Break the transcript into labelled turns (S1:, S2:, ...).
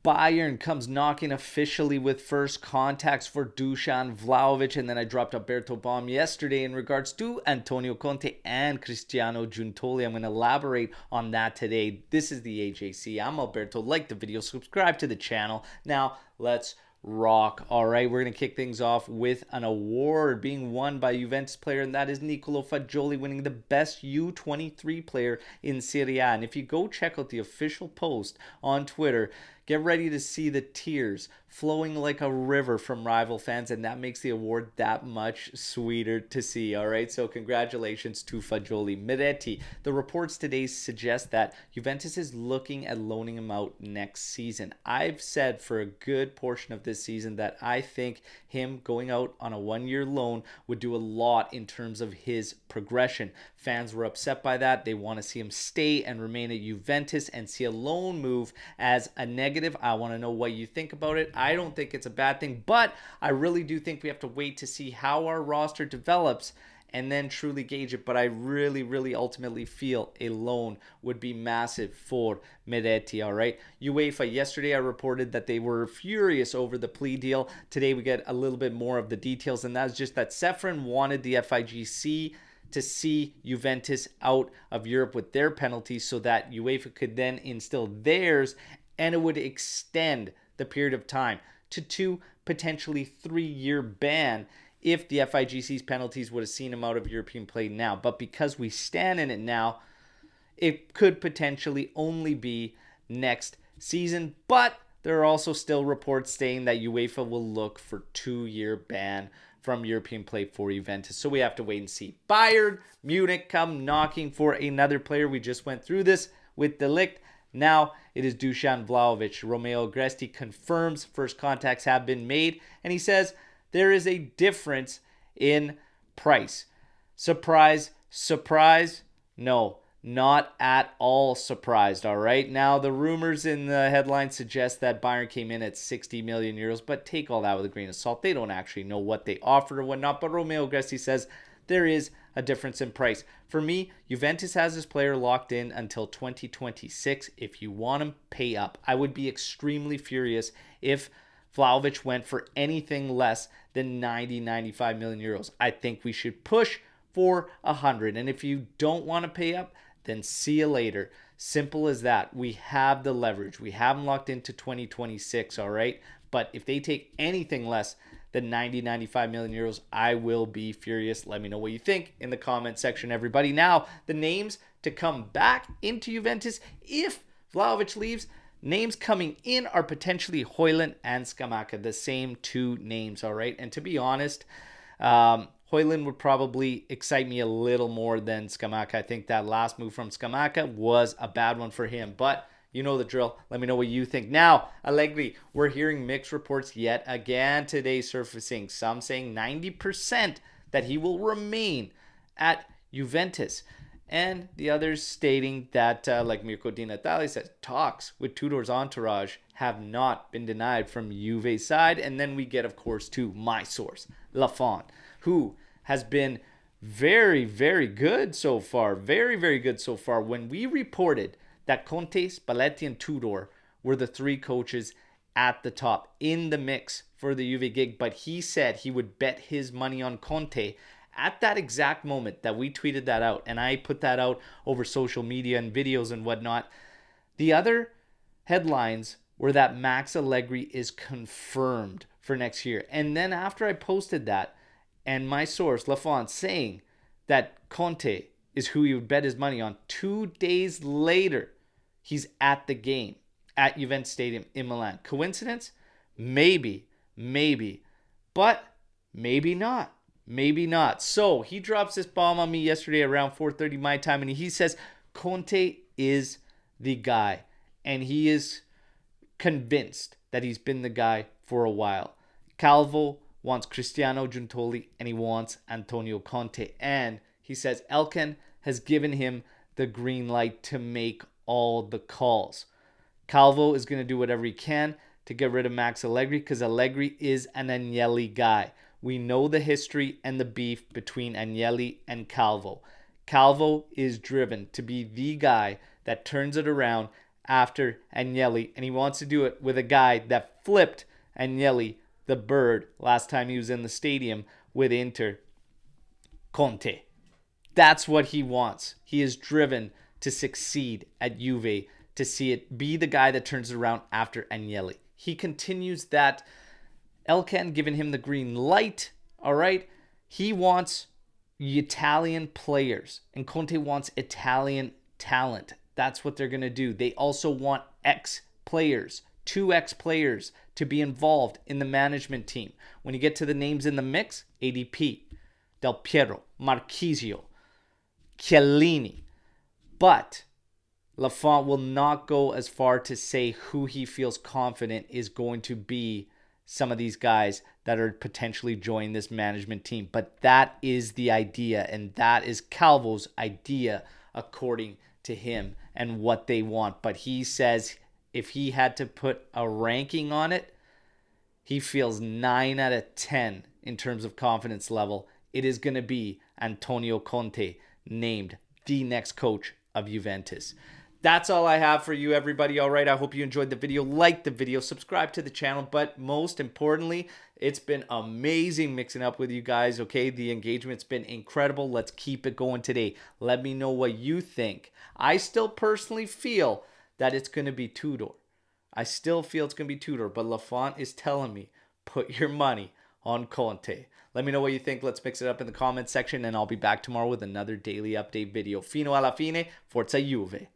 S1: Bayern comes knocking officially with first contacts for Dusan Vlahovic, and then I dropped Alberto bomb yesterday in regards to Antonio Conte and Cristiano Giuntoli. I'm going to elaborate on that today. This is the AJC. I'm Alberto. Like the video, subscribe to the channel. Now, let's rock. All right, we're going to kick things off with an award being won by Juventus player, and that is Niccolò Fagioli winning the best U23 player in Serie A. And if you go check out the official post on Twitter, get ready to see the tears flowing like a river from rival fans, and that makes the award that much sweeter to see. All right, so congratulations to Fagioli. Miretti, the reports today suggest that Juventus is looking at loaning him out next season. I've said for a good portion of this season that I think him going out on a one-year loan would do a lot in terms of his progression. Fans were upset by that. They want to see him stay and remain at Juventus and see a loan move as a negative. I want to know what you think about it. I don't think it's a bad thing, but I really do think we have to wait to see how our roster develops and then truly gauge it. But I really ultimately feel a loan would be massive for Miretti. All right, UEFA, yesterday I reported that they were furious over the plea deal. Today we get a little bit more of the details, and that's just that Ceferin wanted the FIGC to see Juventus out of Europe with their penalties so that UEFA could then instill theirs, and it would extend the period of time to 2, potentially 3-year ban if the FIGC's penalties would have seen him out of European play now. But because we stand in it now, it could potentially only be next season. But there are also still reports saying that UEFA will look for 2-year ban from European play for Juventus. So we have to wait and see. Bayern Munich come knocking for another player. We just went through this with De Ligt. Now it is Dusan Vlahovic. Romeo Agresti confirms first contacts have been made, and he says there is a difference in price. Surprise, surprise? No, not at all surprised, all right? Now, the rumors in the headline suggest that Bayern came in at 60 million euros, but take all that with a grain of salt. They don't actually know what they offered or whatnot, but Romeo Agresti says there is a difference in price. For me, Juventus has this player locked in until 2026. If you want him, pay up. I would be extremely furious if Vlahovic went for anything less than 95 million euros. I think we should push for 100. And if you don't want to pay up, then see you later. Simple as that. We have the leverage. We have him locked into 2026, all right? But if they take anything less than 95 million euros, I will be furious. Let me know what you think in the comment section, everybody. Now, the names to come back into Juventus if Vlahovic leaves, names coming in are potentially Højlund and Scamacca, the same 2 names, all right? And to be honest, Højlund would probably excite me a little more than Scamacca. I think that last move from Scamacca was a bad one for him, but you know the drill. Let me know what you think. Now, Allegri, we're hearing mixed reports yet again today surfacing. Some saying 90% that he will remain at Juventus. And the others stating that, like Mirko Di Natale says, talks with Tudor's entourage have not been denied from Juve's side. And then we get, of course, to my source, Lafont, who has been very good so far. Very good so far. When we reported that Conte, Spalletti, and Tudor were the 3 coaches at the top in the mix for the Juve gig, but he said he would bet his money on Conte at that exact moment that we tweeted that out, and I put that out over social media and videos and whatnot. The other headlines were that Max Allegri is confirmed for next year. And then after I posted that, and my source, Lafont, saying that Conte is who he would bet his money on, 2 days later, he's at the game at Juventus Stadium in Milan. Coincidence? Maybe, but maybe not. Maybe not. So he drops this bomb on me yesterday around 4:30 my time, and he says Conte is the guy, and he is convinced that he's been the guy for a while. Calvo wants Cristiano Giuntoli, and he wants Antonio Conte, and he says Elkan has given him the green light to make all the calls. Calvo is going to do whatever he can to get rid of Max Allegri because Allegri is an Agnelli guy. We know the history and the beef between Agnelli and Calvo. Calvo is driven to be the guy that turns it around after Agnelli, and he wants to do it with a guy that flipped Agnelli the bird last time he was in the stadium with Inter, Conte. That's what he wants. He is driven to succeed at Juve, to see it be the guy that turns it around after Agnelli. He continues that. Elkan given him the green light, all right? He wants Italian players, and Conte wants Italian talent. That's what they're going to do. They also want ex-players, 2 ex-players to be involved in the management team. When you get to the names in the mix, ADP, Del Piero, Marchisio, Chiellini. But Lafont will not go as far to say who he feels confident is going to be some of these guys that are potentially joining this management team. But that is the idea, and that is Calvo's idea according to him and what they want. But he says if he had to put a ranking on it, he feels 9 out of 10 in terms of confidence level. It is going to be Antonio Conte named the next coach of Juventus. That's all I have for you, everybody. All right, I hope you enjoyed the video. Like the video, subscribe to the channel, but most importantly, it's been amazing mixing up with you guys, okay? The engagement's been incredible. Let's keep it going today. Let me know what you think. I still personally feel that it's going to be Tudor. I still feel it's going to be Tudor, but Lafont is telling me, put your money on Conte. Let me know what you think. Let's mix it up in the comments section, and I'll be back tomorrow with another daily update video. Fino alla fine, Forza Juve.